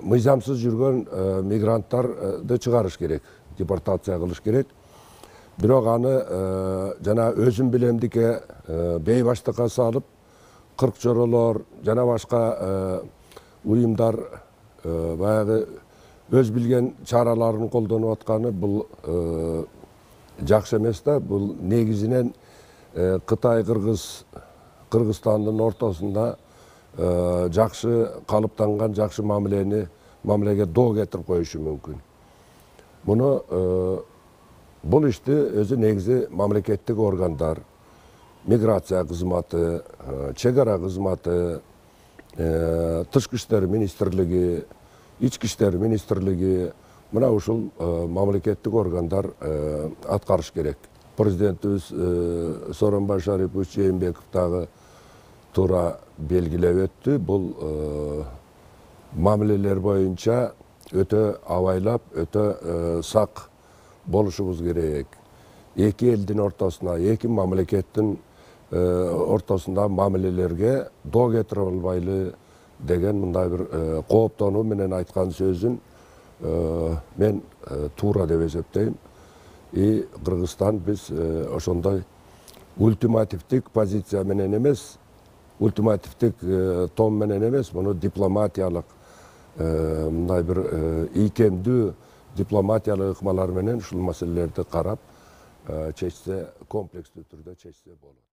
мыйзамсыз жүргөн мигранттарды чыгарыш керек, депортация кылыш керек. Бирок аны жана өзүм билемдике бейбаштыкка салып, кырк жоролор жана башка уюмдар баягы өз билген чараларын колдонуп атканы бул жакшы эмес да. Бул негизинен Кытай, Кыргызстандын ортосунда жакшы калыптанган жакшы мамилеге доо кетирип коюшу мүмкүн. Муну бул ишти өзү негизи мамлекеттик органдар, миграция кызматы, чек ара кызматы, тышкы иштер министрлиги, ички иштер министрлиги, мына ушул мамлекеттик органдар аткарыш керек. Президентибиз Сооронбай Шарипович Жээнбеков дагы туура белгилеп өттү. Бул мамилелер боюнча өтө абайлап, өтө сак болушубуз керек. Эки элдин ортосуна, эки мамлекеттин ортосунда мамилелерге доо кетире албайлы деген мындай бир кооптонуу менен айткан сөзүн мен туура деп эсептейм. И Кыргызстан биз ошондой ультимативдик позиция менен эмес, ультимативдик тон менен эмес, муну дипломатиялык мындай бир ийкемдүү дипломатиялык ыкмалар менен ушул маселелерди карап чечсе, комплекстүү түрдө чечсе болот.